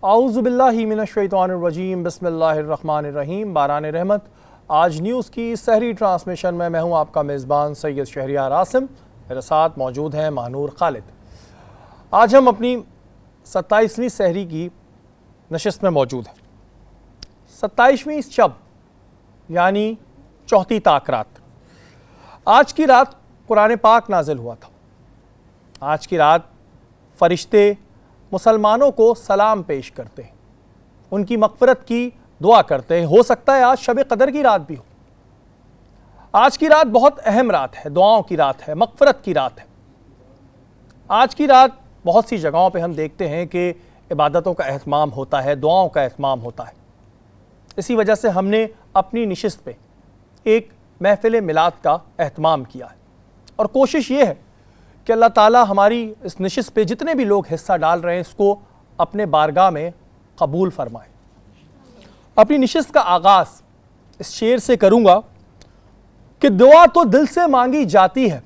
اعوذ باللہ من الشیطان الرجیم بسم اللہ الرحمن الرحیم۔ باران رحمت آج نیوز کی سحری ٹرانسمیشن میں ہوں آپ کا میزبان سید شہریار عاصم، میرے ساتھ موجود ہیں مانور خالد۔ آج ہم اپنی 27ویں سحری کی نشست میں موجود ہیں۔ 27ویں شب یعنی چوتھی طاق رات۔ آج کی رات قرآن پاک نازل ہوا تھا۔ آج کی رات فرشتے مسلمانوں کو سلام پیش کرتے ہیں، ان کی مغفرت کی دعا کرتے ہیں۔ ہو سکتا ہے آج شب قدر کی رات بھی ہو۔ آج کی رات بہت اہم رات ہے، دعاؤں کی رات ہے، مغفرت کی رات ہے۔ آج کی رات بہت سی جگہوں پہ ہم دیکھتے ہیں کہ عبادتوں کا اہتمام ہوتا ہے، دعاؤں کا اہتمام ہوتا ہے۔ اسی وجہ سے ہم نے اپنی نشست پہ ایک محفل میلاد کا اہتمام کیا ہے، اور کوشش یہ ہے کہ اللہ تعالیٰ ہماری اس نشست پہ جتنے بھی لوگ حصہ ڈال رہے ہیں اس کو اپنے بارگاہ میں قبول فرمائے۔ اپنی نشست کا آغاز اس شعر سے کروں گا کہ دعا تو دل سے مانگی جاتی ہے،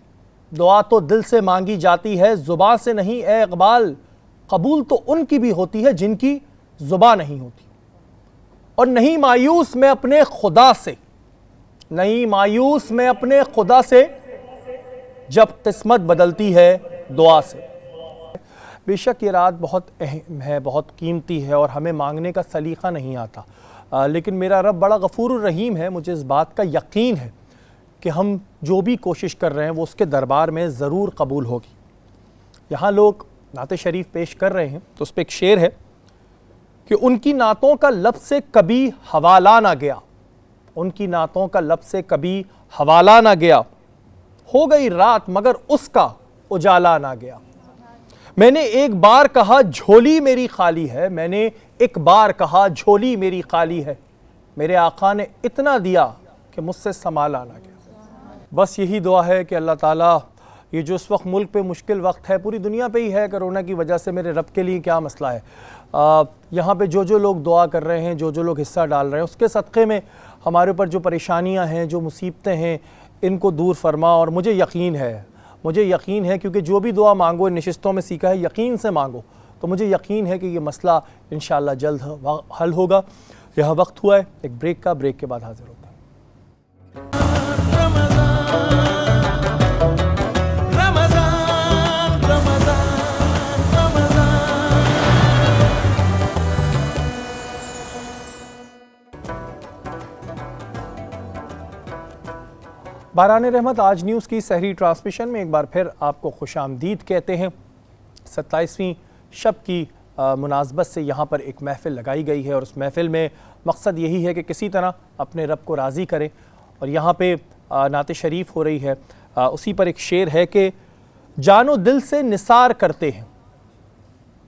دعا تو دل سے مانگی جاتی ہے، زباں سے نہیں اے اقبال، قبول تو ان کی بھی ہوتی ہے جن کی زباں نہیں ہوتی۔ اور نہیں مایوس میں اپنے خدا سے، نہیں مایوس میں اپنے خدا سے، جب قسمت بدلتی ہے دعا سے۔ بے شک یہ رات بہت اہم ہے، بہت قیمتی ہے، اور ہمیں مانگنے کا سلیقہ نہیں آتا، لیکن میرا رب بڑا غفور الرحیم ہے۔ مجھے اس بات کا یقین ہے کہ ہم جو بھی کوشش کر رہے ہیں وہ اس کے دربار میں ضرور قبول ہوگی۔ یہاں لوگ نعت شریف پیش کر رہے ہیں تو اس پہ ایک شعر ہے کہ ان کی نعتوں کا لب سے کبھی حوالہ نہ گیا، ان کی نعتوں کا لب سے کبھی حوالہ نہ گیا، ہو گئی رات مگر اس کا اجالا نہ گیا۔ میں نے ایک بار کہا جھولی میری خالی ہے، میں نے ایک بار کہا جھولی میری خالی ہے، میرے آقا نے اتنا دیا کہ مجھ سے سنبھالا نہ گیا۔ بس یہی دعا ہے کہ اللہ تعالیٰ یہ جو اس وقت ملک پہ مشکل وقت ہے، پوری دنیا پہ ہی ہے، کرونا کی وجہ سے، میرے رب کے لیے کیا مسئلہ ہے، یہاں پہ جو لوگ دعا کر رہے ہیں، جو لوگ حصہ ڈال رہے ہیں، اس کے صدقے میں ہمارے اوپر جو پریشانیاں ہیں، جو مصیبتیں ہیں، ان کو دور فرما۔ اور مجھے یقین ہے کیونکہ جو بھی دعا مانگو، نشستوں میں سیکھا ہے یقین سے مانگو، تو مجھے یقین ہے کہ یہ مسئلہ انشاءاللہ جلد حل ہوگا۔ یہاں وقت ہوا ہے ایک بریک کا، بریک کے بعد حاضر ہوتا ہے۔ باران رحمت آج نیوز کی سحری ٹرانسمیشن میں ایک بار پھر آپ کو خوش آمدید کہتے ہیں۔ 27ویں شب کی مناسبت سے یہاں پر ایک محفل لگائی گئی ہے، اور اس محفل میں مقصد یہی ہے کہ کسی طرح اپنے رب کو راضی کریں، اور یہاں پہ نعت شریف ہو رہی ہے۔ اسی پر ایک شعر ہے کہ جان و دل سے نثار کرتے ہیں،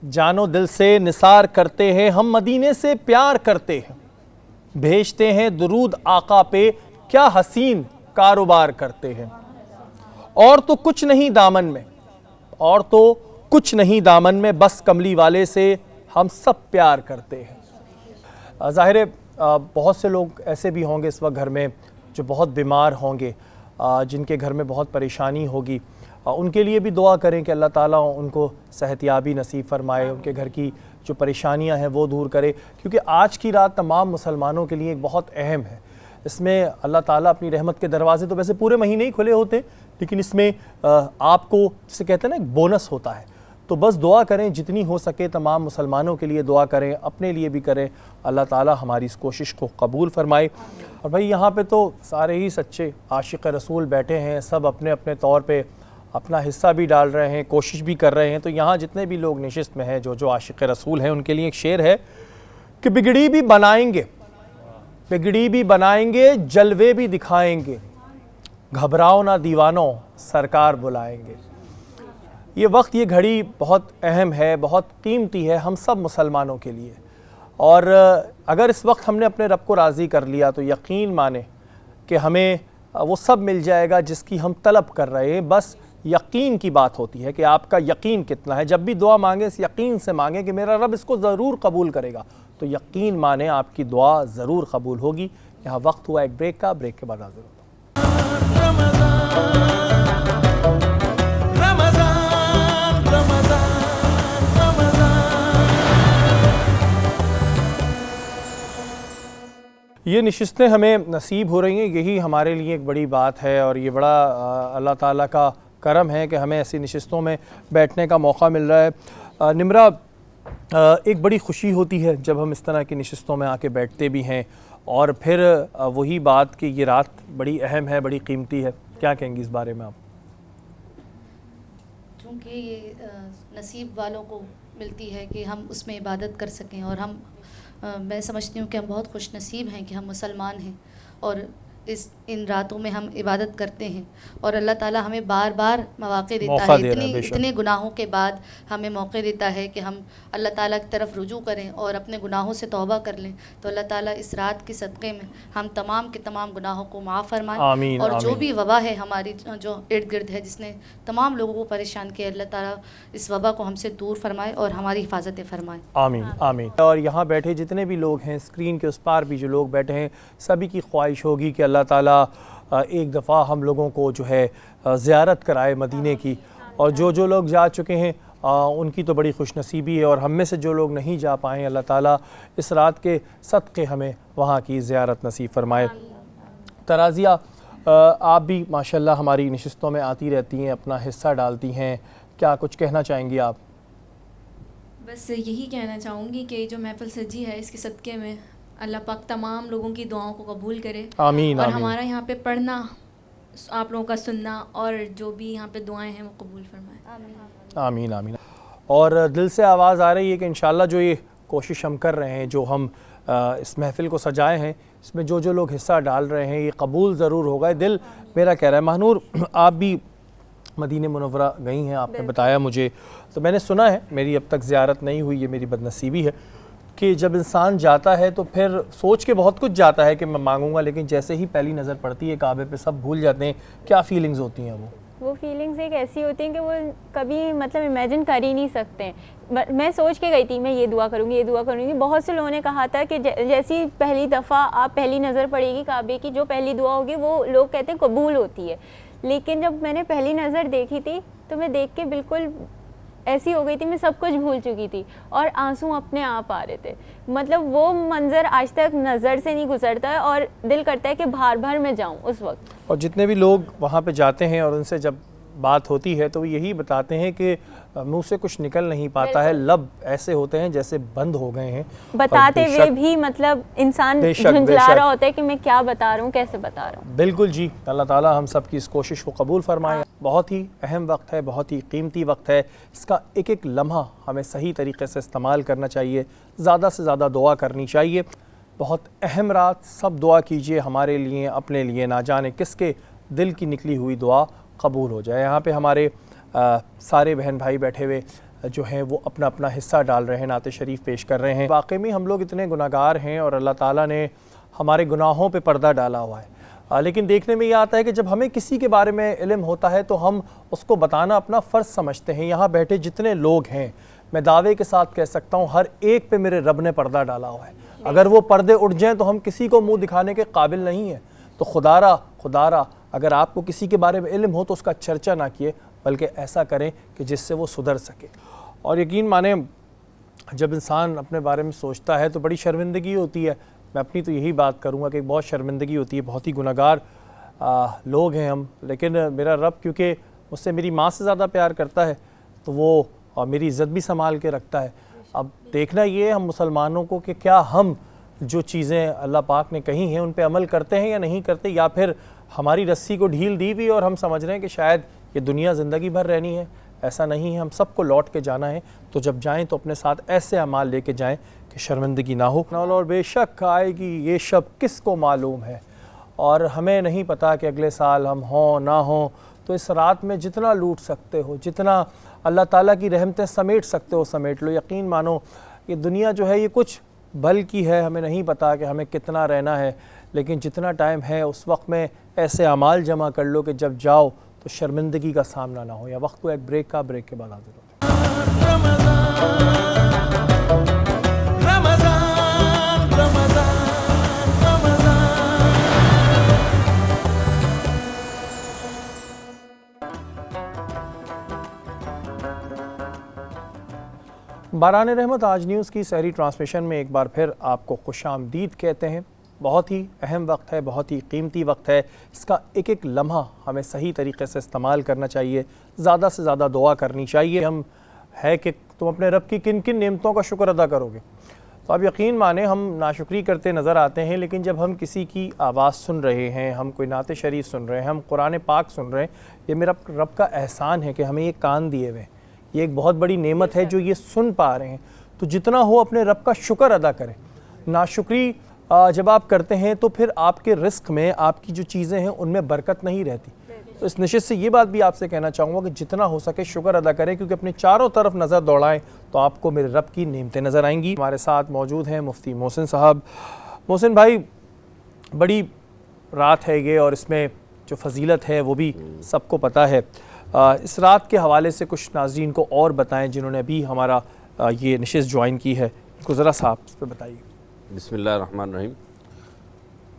جان و دل سے نثار کرتے ہیں، ہم مدینے سے پیار کرتے ہیں، بھیجتے ہیں درود آقا پہ، کیا حسین کاروبار کرتے ہیں، اور تو کچھ نہیں دامن میں، اور تو کچھ نہیں دامن میں، بس کملی والے سے ہم سب پیار کرتے ہیں۔ ظاہر ہے بہت سے لوگ ایسے بھی ہوں گے اس وقت گھر میں جو بہت بیمار ہوں گے، جن کے گھر میں بہت پریشانی ہوگی، ان کے لیے بھی دعا کریں کہ اللہ تعالیٰ ان کو صحت یابی نصیب فرمائے، ان کے گھر کی جو پریشانیاں ہیں وہ دور کرے، کیونکہ آج کی رات تمام مسلمانوں کے لیے ایک بہت اہم ہے۔ اس میں اللہ تعالیٰ اپنی رحمت کے دروازے تو ویسے پورے مہینے ہی کھلے ہوتے ہیں، لیکن اس میں آپ کو جسے کہتے ہیں نا ایک بونس ہوتا ہے، تو بس دعا کریں، جتنی ہو سکے تمام مسلمانوں کے لیے دعا کریں، اپنے لیے بھی کریں، اللہ تعالیٰ ہماری اس کوشش کو قبول فرمائے۔ اور بھائی یہاں پہ تو سارے ہی سچے عاشق رسول بیٹھے ہیں، سب اپنے اپنے طور پہ اپنا حصہ بھی ڈال رہے ہیں، کوشش بھی کر رہے ہیں، تو یہاں جتنے بھی لوگ نشست میں ہیں جو عاشق رسول ہیں، ان کے لیے ایک شعر ہے کہ بگڑی بھی بنائیں گے، بگڑی بھی بنائیں گے، جلوے بھی دکھائیں گے، گھبراؤ نہ دیوانوں سرکار بلائیں گے۔ یہ وقت، یہ گھڑی بہت اہم ہے، بہت قیمتی ہے ہم سب مسلمانوں کے لیے، اور اگر اس وقت ہم نے اپنے رب کو راضی کر لیا تو یقین مانیں کہ ہمیں وہ سب مل جائے گا جس کی ہم طلب کر رہے ہیں۔ بس یقین کی بات ہوتی ہے کہ آپ کا یقین کتنا ہے۔ جب بھی دعا مانگیں اس یقین سے مانگیں کہ میرا رب اس کو ضرور قبول کرے گا، تو یقین مانیں آپ کی دعا ضرور قبول ہوگی۔ یہاں وقت ہوا ایک بریک کا، بریک کے بعد حاضر ہوتا ہوں۔ یہ نشستیں ہمیں نصیب ہو رہی ہیں، یہی ہمارے لیے ایک بڑی بات ہے، اور یہ بڑا اللہ تعالیٰ کا کرم ہے کہ ہمیں ایسی نشستوں میں بیٹھنے کا موقع مل رہا ہے۔ نمرہ، ایک بڑی خوشی ہوتی ہے جب ہم اس طرح کی نشستوں میں آ کے بیٹھتے بھی ہیں، اور پھر وہی بات کہ یہ رات بڑی اہم ہے، بڑی قیمتی ہے، کیا کہیں گی اس بارے میں آپ؟ چونکہ یہ نصیب والوں کو ملتی ہے کہ ہم اس میں عبادت کر سکیں، اور میں سمجھتی ہوں کہ ہم بہت خوش نصیب ہیں کہ ہم مسلمان ہیں، اور ان راتوں میں ہم عبادت کرتے ہیں، اور اللہ تعالیٰ ہمیں بار بار مواقع دیتا ہے، اتنے گناہوں کے بعد ہمیں موقع دیتا ہے کہ ہم اللہ تعالیٰ کی طرف رجوع کریں اور اپنے گناہوں سے توبہ کر لیں۔ تو اللہ تعالیٰ اس رات کے صدقے میں ہم تمام کے تمام گناہوں کو معاف فرمائے، آمین، اور جو آمین۔ بھی وبا ہے ہماری جو ارد گرد ہے جس نے تمام لوگوں کو پریشان کیا، اللہ تعالیٰ اس وبا کو ہم سے دور فرمائے اور ہماری حفاظت فرمائے۔ آمین آمین۔ اور یہاں بیٹھے جتنے بھی لوگ ہیں، اسکرین کے اس پار بھی جو لوگ بیٹھے ہیں، سبھی کی خواہش ہوگی کہ اللہ تعالیٰ ایک دفعہ ہم لوگوں کو جو ہے زیارت کرائے مدینے کی، اور جو لوگ جا چکے ہیں ان کی تو بڑی خوش نصیبی ہے، اور ہم میں سے جو لوگ نہیں جا پائیں، اللہ تعالیٰ اس رات کے صدقے ہمیں وہاں کی زیارت نصیب فرمائے۔ ترازیہ، آپ بھی ماشاءاللہ ہماری نشستوں میں آتی رہتی ہیں، اپنا حصہ ڈالتی ہیں، کیا کچھ کہنا چاہیں گی آپ؟ بس یہی کہنا چاہوں گی کہ جو محفل سجی ہے اس کے صدقے میں اللہ پاک تمام لوگوں کی دعاؤں کو قبول کرے، آمین، اور آمین۔ ہمارا یہاں پہ پڑھنا، آپ لوگوں کا سننا، اور جو بھی یہاں پہ دعائیں ہیں وہ قبول فرمائے۔ آمین آمین۔ اور دل سے آواز آ رہی ہے کہ انشاءاللہ جو یہ کوشش ہم کر رہے ہیں، جو ہم اس محفل کو سجائے ہیں، اس میں جو لوگ حصہ ڈال رہے ہیں یہ قبول ضرور ہوگا۔ دل میرا کہہ رہا ہے۔ مہنور، آپ بھی مدینہ منورہ گئی ہیں، آپ نے بتایا مجھے، تو میں نے سنا ہے، میری اب تک زیارت نہیں ہوئی، یہ میری بد نصیبی ہے کہ جب انسان جاتا ہے تو پھر سوچ کے بہت کچھ جاتا ہے کہ میں مانگوں گا، لیکن جیسے ہی پہلی نظر پڑتی ہے کعبے پہ سب بھول جاتے ہیں۔ کیا فیلنگز ہوتی ہیں وہ فیلنگز ایک ایسی ہوتی ہیں کہ وہ کبھی مطلب امیجن کر ہی نہیں سکتے۔ میں سوچ کے گئی تھی میں یہ دعا کروں گی، یہ دعا کروں گی۔ بہت سے لوگوں نے کہا تھا کہ جیسی پہلی دفعہ آپ پہلی نظر پڑے گی کعبے کی، جو پہلی دعا ہوگی وہ لوگ کہتے ہیں قبول ہوتی ہے، لیکن جب میں نے پہلی نظر دیکھی تھی تو میں دیکھ کے بالکل ایسی ہو گئی تھی، میں سب کچھ بھول چکی تھی، اور آنسو اپنے آپ آ رہے تھے۔ مطلب وہ منظر آج تک نظر سے نہیں گزرتا ہے، اور دل کرتا ہے کہ بھار بھر میں جاؤں اس وقت۔ اور جتنے بھی لوگ وہاں پہ جاتے ہیں اور ان سے جب بات ہوتی ہے تو وہ یہی بتاتے ہیں کہ منہ سے کچھ نکل نہیں پاتا ہے، لب ایسے ہوتے ہیں جیسے بند ہو گئے ہیں، بتاتے ہوئے بھی مطلب انسان جھنجلا رہا ہوتا ہے کہ میں کیا بتا رہا ہوں، کیسے بتا رہا ہوں۔ بالکل جی، اللہ تعالیٰ ہم سب کی اس کوشش کو قبول فرمائے۔ بہت ہی اہم وقت ہے، بہت ہی قیمتی وقت ہے، اس کا ایک ایک لمحہ ہمیں صحیح طریقے سے استعمال کرنا چاہیے، زیادہ سے زیادہ دعا کرنی چاہیے۔ بہت اہم رات، سب دعا کیجئے ہمارے لیے، اپنے لیے، نہ جانے کس کے دل کی نکلی ہوئی دعا قبول ہو جائے۔ یہاں پہ ہمارے سارے بہن بھائی بیٹھے ہوئے جو ہیں وہ اپنا اپنا حصہ ڈال رہے ہیں، نعت شریف پیش کر رہے ہیں۔ واقعی میں ہم لوگ اتنے گناہگار ہیں اور اللہ تعالیٰ نے ہمارے گناہوں پہ پردہ ڈالا ہوا ہے، لیکن دیکھنے میں یہ آتا ہے کہ جب ہمیں کسی کے بارے میں علم ہوتا ہے تو ہم اس کو بتانا اپنا فرض سمجھتے ہیں۔ یہاں بیٹھے جتنے لوگ ہیں، میں دعوے کے ساتھ کہہ سکتا ہوں ہر ایک پہ میرے رب نے پردہ ڈالا ہوا ہے۔ اگر وہ پردے اٹھ جائیں تو ہم کسی کو منہ دکھانے کے قابل نہیں ہیں۔ تو خدا را اگر آپ کو کسی کے بارے میں علم ہو تو اس کا چرچا نہ کیے، بلکہ ایسا کریں کہ جس سے وہ سدھر سکے۔ اور یقین مانیں، جب انسان اپنے بارے میں سوچتا ہے تو بڑی شرمندگی ہوتی ہے۔ میں اپنی تو یہی بات کروں گا کہ بہت شرمندگی ہوتی ہے، بہت ہی گناہگار لوگ ہیں ہم، لیکن میرا رب کیونکہ مجھ سے میری ماں سے زیادہ پیار کرتا ہے تو وہ میری عزت بھی سنبھال کے رکھتا ہے۔ اب دیکھنا یہ ہے ہم مسلمانوں کو کہ کیا ہم جو چیزیں اللہ پاک نے کہی ہیں ان پہ عمل کرتے ہیں یا نہیں کرتے، یا پھر ہماری رسی کو ڈھیل دی بھی اور ہم سمجھ رہے ہیں کہ شاید یہ دنیا زندگی بھر رہنی ہے۔ ایسا نہیں ہے، ہم سب کو لوٹ کے جانا ہے، تو جب جائیں تو اپنے ساتھ ایسے اعمال لے کے جائیں کہ شرمندگی نہ ہو۔ اور بے شک آئے گی یہ شب کس کو معلوم ہے، اور ہمیں نہیں پتا کہ اگلے سال ہم ہوں نہ ہوں، تو اس رات میں جتنا لوٹ سکتے ہو، جتنا اللہ تعالیٰ کی رحمتیں سمیٹ سکتے ہو سمیٹ لو۔ یقین مانو یہ دنیا جو ہے یہ کچھ بھل کی ہے، ہمیں نہیں پتا کہ ہمیں کتنا رہنا ہے، لیکن جتنا ٹائم ہے اس وقت میں ایسے اعمال جمع کر لو کہ جب جاؤ تو شرمندگی کا سامنا نہ ہو۔ یا وقت کو ایک بریک کا، بریک کے بعد حاضر ہو۔ باران رحمت آج نیوز کی سحری ٹرانسمیشن میں ایک بار پھر آپ کو خوش آمدید کہتے ہیں۔ بہت ہی اہم وقت ہے، بہت ہی قیمتی وقت ہے، اس کا ایک ایک لمحہ ہمیں صحیح طریقے سے استعمال کرنا چاہیے، زیادہ سے زیادہ دعا کرنی چاہیے۔ ہم ہے کہ تم اپنے رب کی کن کن نعمتوں کا شکر ادا کرو گے، تو آپ یقین مانیں ہم ناشکری کرتے نظر آتے ہیں، لیکن جب ہم کسی کی آواز سن رہے ہیں، ہم کوئی نعت شریف سن رہے ہیں، ہم قرآن پاک سن رہے ہیں، یہ میرا رب کا احسان ہے کہ ہمیں یہ کان دیے ہوئے ہیں، یہ ایک بہت بڑی نعمت ہے جو یہ سن پا رہے ہیں، تو جتنا ہو اپنے رب کا شکر ادا کریں۔ ناشکری جب آپ کرتے ہیں تو پھر آپ کے رزق میں آپ کی جو چیزیں ہیں ان میں برکت نہیں رہتی۔ تو اس نشست سے یہ بات بھی آپ سے کہنا چاہوں گا کہ جتنا ہو سکے شکر ادا کریں، کیونکہ اپنے چاروں طرف نظر دوڑائیں تو آپ کو میرے رب کی نعمتیں نظر آئیں گی۔ ہمارے ساتھ موجود ہیں مفتی محسن صاحب۔ محسن بھائی، بڑی رات ہے یہ اور اس میں جو فضیلت ہے وہ بھی سب کو پتہ ہے، اس رات کے حوالے سے کچھ ناظرین کو اور بتائیں جنہوں نے ابھی ہمارا یہ نشست جوائن کی ہے، گزرا صاحب اس پہ بتائیے۔ بسم اللہ الرحمن الرحیم۔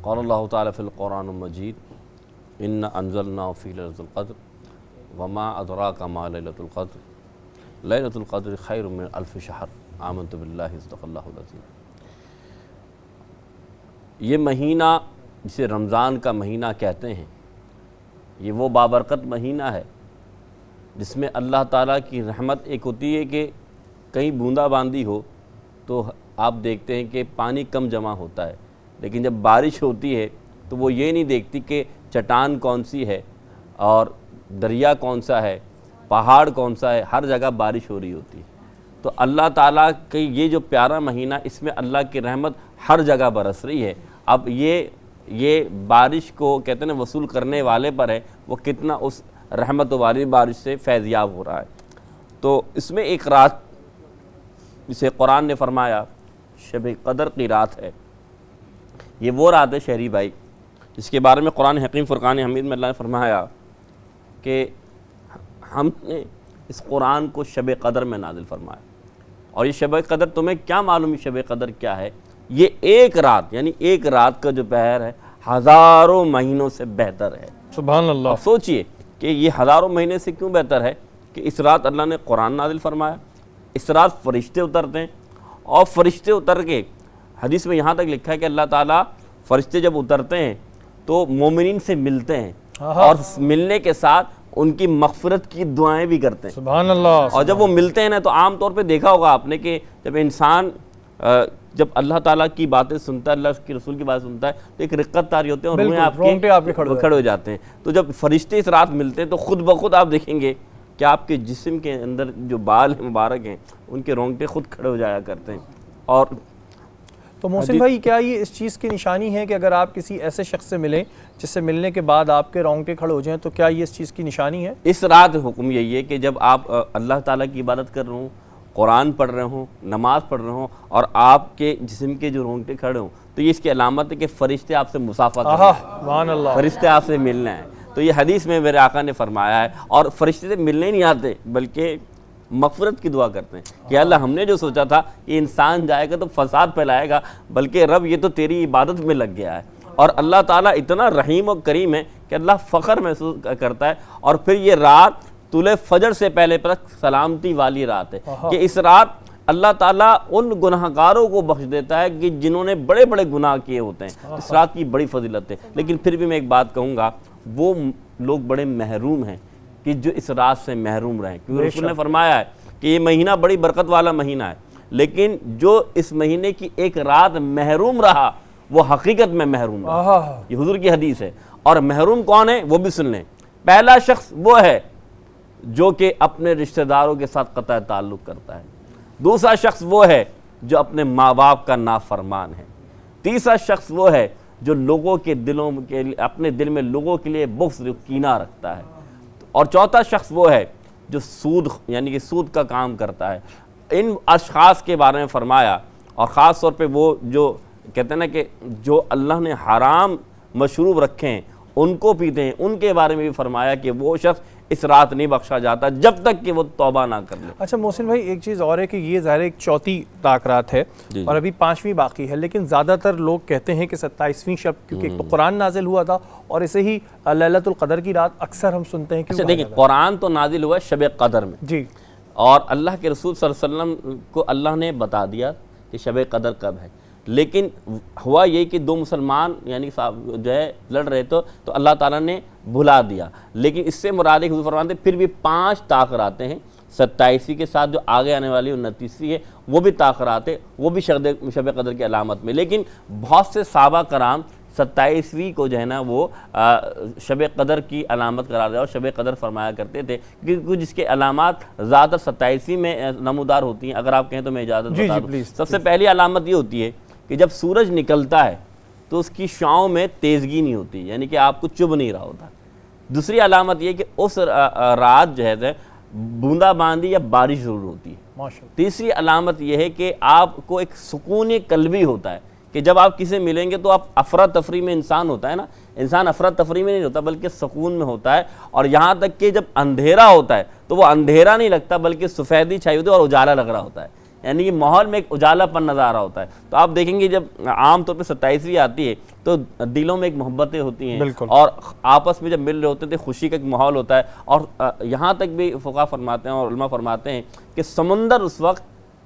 قال اللہ تعالیٰ فی القرآن المجید انا انزلناہ فی لیلۃ القدر وما ادراک ما لیلۃ القدر لیلۃ القدر خیر من الف شہر آمنت باللہ صدق اللہ العظیم۔ یہ مہینہ جسے رمضان کا مہینہ کہتے ہیں، یہ وہ بابرکت مہینہ ہے جس میں اللہ تعالیٰ کی رحمت ایک ہوتی ہے کہ کہیں بوندا باندی ہو تو آپ دیکھتے ہیں کہ پانی کم جمع ہوتا ہے، لیکن جب بارش ہوتی ہے تو وہ یہ نہیں دیکھتی کہ چٹان کون سی ہے اور دریا کون سا ہے، پہاڑ کون سا ہے، ہر جگہ بارش ہو رہی ہوتی ہے۔ تو اللہ تعالیٰ کی یہ جو پیارا مہینہ، اس میں اللہ کی رحمت ہر جگہ برس رہی ہے۔ اب یہ بارش کو کہتے ہیں وصول کرنے والے پر ہے، وہ کتنا اس رحمت والی بارش سے فیضیاب ہو رہا ہے۔ تو اس میں ایک رات جسے قرآن نے فرمایا شب قدر کی رات ہے، یہ وہ رات ہے شہری بھائی جس کے بارے میں قرآن حکیم فرقان حمید میں اللہ نے فرمایا کہ ہم نے اس قرآن کو شب قدر میں نازل فرمایا، اور یہ شب قدر تمہیں کیا معلوم ہے شب قدر کیا ہے؟ یہ ایک رات، یعنی ایک رات کا جو پہر ہے ہزاروں مہینوں سے بہتر ہے۔ سبحان اللہ۔ اب سوچئے کہ یہ ہزاروں مہینے سے کیوں بہتر ہے کہ اس رات اللہ نے قرآن نازل فرمایا، اس رات فرشتے اترتے ہیں، اور فرشتے اتر کے حدیث میں یہاں تک لکھا ہے کہ اللہ تعالیٰ فرشتے جب اترتے ہیں تو مومنین سے ملتے ہیں اور ملنے کے ساتھ ان کی مغفرت کی دعائیں بھی کرتے ہیں۔ سبحان اللہ۔ اور جب وہ ملتے ہیں نا تو عام طور پہ دیکھا ہوگا آپ نے کہ جب انسان جب اللہ تعالیٰ کی باتیں سنتا ہے، اللہ کے رسول کی باتیں سنتا ہے تو ایک رقت طاری ہوتے ہیں اور روحیں آپ کے کھڑے ہو جاتے ہیں۔ تو جب فرشتے اس رات ملتے ہیں تو خود بخود آپ دیکھیں گے کہ آپ کے جسم کے اندر جو بال مبارک ہیں ان کے رونگٹے خود کھڑے ہو جایا کرتے ہیں۔ اور تو محسن بھائی، کیا یہ اس چیز کی نشانی ہے کہ اگر آپ کسی ایسے شخص سے ملیں جس سے ملنے کے بعد آپ کے رونگٹے کھڑے ہو جائیں، تو کیا یہ اس چیز کی نشانی ہے؟ اس رات حکم یہی ہے کہ جب آپ اللہ تعالیٰ کی عبادت کر رہے ہوں، قرآن پڑھ رہے ہوں، نماز پڑھ رہے ہوں، اور آپ کے جسم کے جو رونگٹے کھڑے ہوں، تو یہ اس کی علامت ہے کہ فرشتے آپ سے مصافحہ کر رہے ہیں، سبحان اللہ، فرشتے آپ سے ملنا ہے۔ تو یہ حدیث میں میرے آقا نے فرمایا ہے، اور فرشتے سے ملنے ہی نہیں آتے بلکہ مغفرت کی دعا کرتے ہیں کہ اللہ ہم نے جو سوچا تھا یہ انسان جائے گا تو فساد پھیلائے گا، بلکہ رب یہ تو تیری عبادت میں لگ گیا ہے۔ اور اللہ تعالیٰ اتنا رحیم و کریم ہے کہ اللہ فخر محسوس کرتا ہے۔ اور پھر یہ رات طلوع فجر سے پہلے تک سلامتی والی رات ہے کہ اس رات اللہ تعالیٰ ان گناہ گاروں کو بخش دیتا ہے کہ جنہوں نے بڑے بڑے گناہ کیے ہوتے ہیں۔ اس رات کی بڑی فضیلت ہے، لیکن پھر بھی میں ایک بات کہوں گا، وہ لوگ بڑے محروم ہیں کہ جو اس رات سے محروم رہیں، کیونکہ رسول نے فرمایا ہے کہ یہ مہینہ بڑی برکت والا مہینہ ہے، لیکن جو اس مہینے کی ایک رات محروم رہا وہ حقیقت میں محروم رہا۔ یہ حضور کی حدیث ہے۔ اور محروم کون ہے وہ بھی سن لیں۔ پہلا شخص وہ ہے جو کہ اپنے رشتہ داروں کے ساتھ قطع تعلق کرتا ہے، دوسرا شخص وہ ہے جو اپنے ماں باپ کا نافرمان ہے، تیسرا شخص وہ ہے جو لوگوں کے دلوں کے لیے اپنے دل میں لوگوں کے لیے بغض کینہ رکھتا ہے، اور چوتھا شخص وہ ہے جو سود یعنی کہ سود کا کام کرتا ہے۔ ان اشخاص کے بارے میں فرمایا، اور خاص طور پہ وہ جو کہتے ہیں نا کہ جو اللہ نے حرام مشروب رکھے ہیں ان کو پیتے ہیں، ان کے بارے میں بھی فرمایا کہ وہ شخص اس رات نہیں بخشا جاتا جب تک کہ وہ توبہ نہ کر لے۔ اچھا محسن بھائی، ایک چیز اور ہے کہ یہ ظاہر ایک چوتھی طاق رات ہے اور ابھی 5ویں باقی ہے، لیکن زیادہ تر لوگ کہتے ہیں کہ 27ویں شب، کیونکہ ایک تو قرآن نازل ہوا تھا اور اسے ہی لیلۃ القدر کی رات اکثر ہم سنتے ہیں۔ اچھا دیکھیں، قرآن تو نازل ہوا شب قدر میں جی، اور اللہ کے رسول صلی اللہ علیہ وسلم کو اللہ نے بتا دیا کہ شب قدر کب ہے، لیکن ہوا یہ کہ دو مسلمان یعنی جو ہے لڑ رہے تو اللہ تعالیٰ نے بھلا دیا. لیکن اس سے مراد ایک حضور فرماتے ہیں پھر بھی 5 تاخراتیں ہیں. 27ویں کے ساتھ جو آگے آنے والی 29ویں ہے وہ بھی تاخرات ہے, وہ بھی شب قدر کی علامت میں. لیکن بہت سے صحابہ کرام 27ویں کو جو ہے نا وہ شب قدر کی علامت قرار دیا اور شب قدر فرمایا کرتے تھے, کیونکہ جس کے علامات زیادہ تر 27ویں میں نمودار ہوتی ہیں. اگر آپ کہیں تو میں اجازت بتا دوں. سب سے پہلی علامت یہ ہوتی ہے کہ جب سورج نکلتا ہے تو اس کی شعاؤں میں تیزگی نہیں ہوتی, یعنی کہ آپ کو چبھ نہیں رہا ہوتا. دوسری علامت یہ کہ اس رات جو ہے بوندا باندی یا بارش ضرور ہوتی ہے. تیسری علامت یہ ہے کہ آپ کو ایک سکون قلبی ہوتا ہے کہ جب آپ کسی ملیں گے تو آپ افراتفری میں انسان ہوتا ہے نا, انسان افراتفری میں نہیں ہوتا بلکہ سکون میں ہوتا ہے. اور یہاں تک کہ جب اندھیرا ہوتا ہے تو وہ اندھیرا نہیں لگتا بلکہ سفیدی چھائی ہوتی ہے اور اجالا لگ رہا ہوتا ہے, یعنی کہ ماحول میں ایک اجالا پن نظر آ رہا ہوتا ہے. تو آپ دیکھیں گے جب عام طور پہ 27ویں آتی ہے تو دلوں میں ایک محبتیں ہوتی ہیں اور آپس میں جب مل رہے ہوتے ہیں تو خوشی کا ایک ماحول ہوتا ہے. اور یہاں تک بھی فقہا فرماتے ہیں اور علماء فرماتے ہیں کہ سمندر اس وقت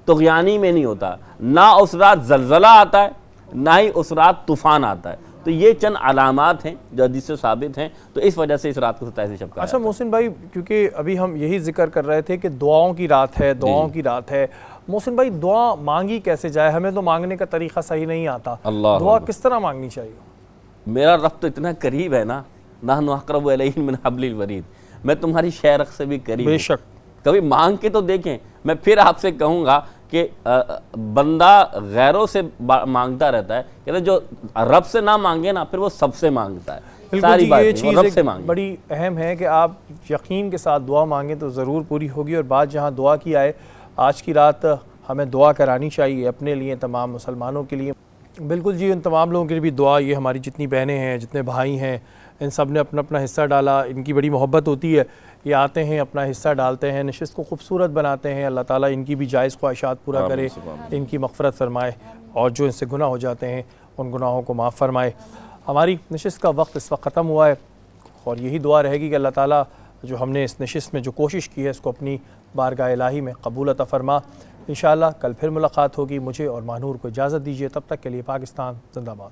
طغیانی میں نہیں ہوتا, نہ اس رات زلزلہ آتا ہے نہ ہی اس رات طوفان آتا ہے. تو یہ چند علامات ہیں جو حدیث سے ثابت ہیں, تو اس وجہ سے اس رات کو 27ویں شب کہا. اچھا محسن بھائی, کیونکہ ابھی ہم یہی ذکر کر رہے تھے کہ دعاؤں کی رات ہے, دعاؤں کی رات ہے. محسن بھائی دعا مانگی کیسے جائے؟ ہمیں تو مانگنے کا طریقہ صحیح نہیں آتا, دعا کس طرح مانگنی چاہیے؟ میرا رب تو اتنا قریب ہے نا, نحن اقرب الیہ من حبل الورید, میں تمہاری شہرخ سے بھی قریب ہوں. بے شک. کبھی مانگ کے تو دیکھیں. میں پھر آپ سے کہوں گا کہ بندہ غیروں سے مانگتا رہتا ہے, کہتے جو رب سے نہ مانگے نا پھر وہ سب سے مانگتا ہے. ساری یہ چیز رب سے مانگے. بڑی اہم ہے کہ آپ یقین کے ساتھ دعا مانگیں تو ضرور پوری ہوگی. اور بات جہاں دعا کی آئے, آج کی رات ہمیں دعا کرانی چاہیے اپنے لیے, تمام مسلمانوں کے لیے. بالکل جی, ان تمام لوگوں کے لیے بھی دعا. یہ ہماری جتنی بہنیں ہیں, جتنے بھائی ہیں, ان سب نے اپنا اپنا حصہ ڈالا. ان کی بڑی محبت ہوتی ہے, یہ آتے ہیں اپنا حصہ ڈالتے ہیں, نشست کو خوبصورت بناتے ہیں. اللہ تعالیٰ ان کی بھی جائز خواہشات پورا کرے, ان کی مغفرت فرمائے, اور جو ان سے گناہ ہو جاتے ہیں ان گناہوں کو معاف فرمائے. ہماری نشست کا وقت اس وقت ختم ہوا ہے, اور یہی دعا رہے گی کہ اللہ تعالیٰ جو ہم نے اس نشست میں جو کوشش کی ہے اس کو اپنی بارگاہ الہی میں قبول عطا فرما. انشاءاللہ کل پھر ملاقات ہوگی. مجھے اور ماہنور کو اجازت دیجیے, تب تک کے لیے پاکستان زندہ باد.